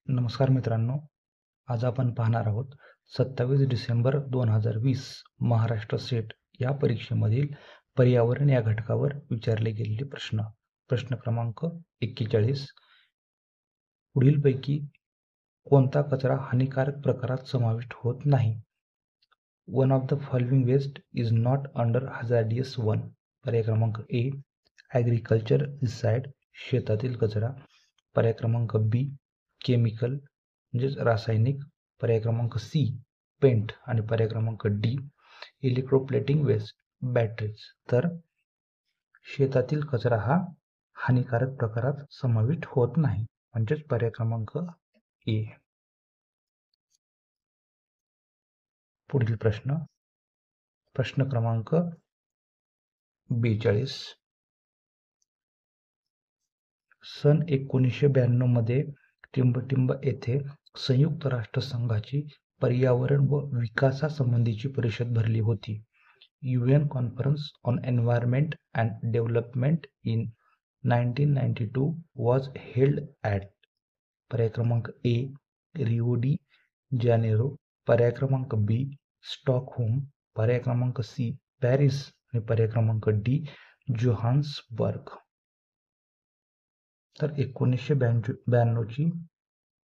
नमस्कार मित्रांनो, आज आपण पाहणार आहोत 27 डिसेंबर 2020 महाराष्ट्र सेट या परीक्षेमधील पर्यावरण या घटकावर विचारले गेलेले प्रश्न. प्रश्न क्रमांक 41. पुढीलपैकी कोणता कचरा हानिकारक प्रकारात समाविष्ट होत नाही? One of the following waste is not under hazardous one. पर्याय क्रमांक ए ॲग्रिकल्चर रिसाइड, शेतातील कचरा. पर्याय क्रमांक बी केमिकल म्हणजेच रासायनिक. पर्याय क्रमांक सी पेंट आणि पर्याय क्रमांक डी इलेक्ट्रोप्लेटिंग वेस्ट, बॅटरीज. तर शेतातील कचरा हा हानिकारक प्रकारात समाविष्ट होत नाही, म्हणजेच पर्याय क्रमांक ए. पुढील प्रश्न, प्रश्न क्रमांक 42. सन 1992 मध्ये टिंबटिंब येथे संयुक्त राष्ट्रसंघाची पर्यावरण व विकासासंबंधीची परिषद भरली होती. UN conference on environment and development in 1992 was held at. पर्याय क्रमांक ए रिओ डी जानेरो. पर्याय क्रमांक बी स्टॉकहोम. पर्याय क्रमांक सी पॅरिस आणि पर्याय क्रमांक डी जोहान्सबर्ग. तर 1992ची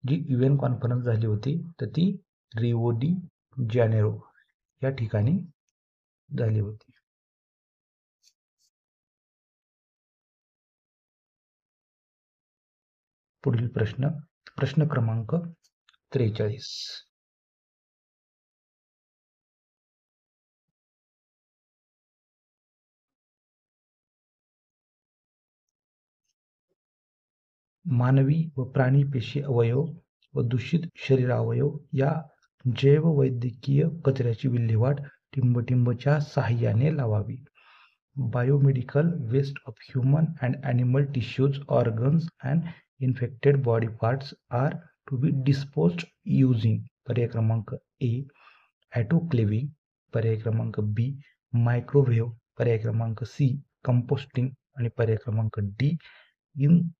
जी UN कॉन्फरन्स झाली होती तर ती रिओ डी जानेरो या ठिकाणी झाली होती. पुढील प्रश्न, प्रश्न क्रमांक 43. मानवी व प्राणी पेशी अवयव व दूषित शरीर अवयव या जैववैद्यकीय कचऱ्याची विल्हेवाट टिंबटिंबच्या साहाय्याने लावावी. Biomedical waste of human and animal tissues, organs and infected body parts are to be disposed using. पर्याय क्रमांक ए ॲटोक्लेविंग. पर्याय क्रमांक बी मायक्रोवेव्ह. पर्याय क्रमांक सी कंपोस्टिंग आणि पर्याय क्रमांक डी इन्सिनेरेशन.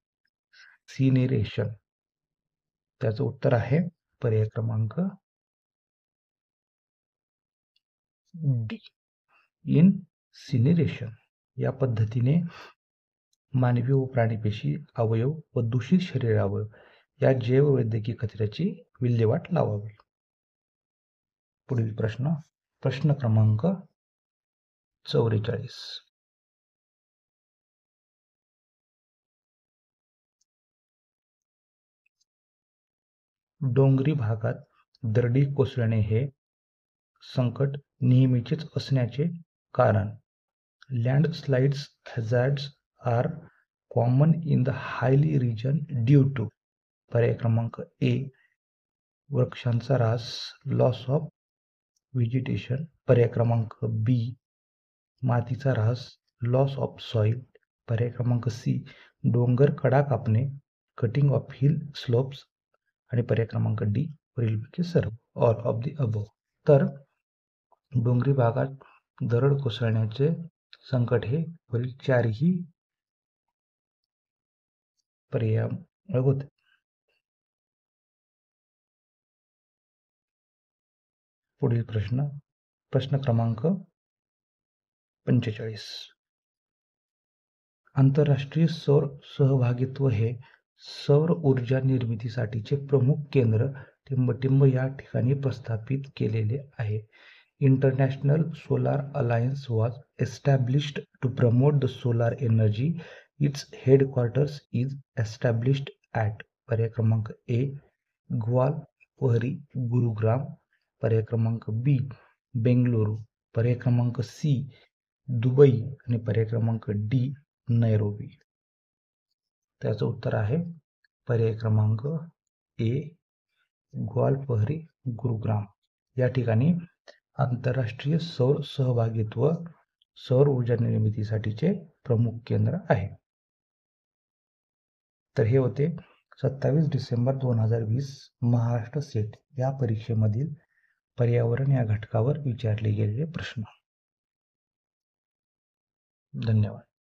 त्याचं उत्तर आहे पर्याय क्रमांक डी इन्सिनेरेशन. या पद्धतीने मानवी व प्राणीपेशी अवयव व दूषित शरीर अवयव या जैववैद्यकीय कचऱ्याची विल्हेवाट लावावी. पुढील प्रश्न, प्रश्न क्रमांक 44. डोंगरी भागात दरडी कोसळणे हे संकट नेहमीचेच असण्याचे कारण. Landslides hazards are common in the highly region due to. पर्याय क्रमांक ए वृक्षांचा ऱ्हास, लॉस ऑफ व्हेजिटेशन. पर्याय क्रमांक बी मातीचा ऱ्हास, लॉस ऑफ सॉइल. पर्याय क्रमांक सी डोंगर कडा कापणे, कटिंग ऑफ हिल स्लोप्स आणि पर्याय क्रमांक डी वरीलपैकी सर्व, ऑल ऑफ द अबव. तर डोंगरी भागात दरड कोसळण्याचे संकट हे वरील चारही पर्यायामुळे होते. पुढील प्रश्न, प्रश्न क्रमांक 45. आंतरराष्ट्रीय सौर सहभागित्व हे सौर ऊर्जा निर्मितीसाठीचे प्रमुख केंद्र टिंबटिंब या ठिकाणी प्रस्थापित केलेले आहे. International Solar Alliance was established to promote the solar energy. Its headquarters is established at. पर्याय क्रमांक ए ग्वालपहरी गुरुग्राम. पर्याय क्रमांक बी बेंगलुरू. पर्याय क्रमांक सी दुबई आणि पर्याय क्रमांक डी नैरोबी. त्याचं उत्तर आहे पर्याय क्रमांक ए ग्वालपहरी गुरुग्राम. या ठिकाणी आंतरराष्ट्रीय सौर सहभागित्व सौर ऊर्जा निर्मितीसाठीचे प्रमुख केंद्र आहे. तर हे होते 27 डिसेंबर 2020 महाराष्ट्र सेट या परीक्षेमधील पर्यावरण या घटकावर विचारले गेलेले प्रश्न. धन्यवाद.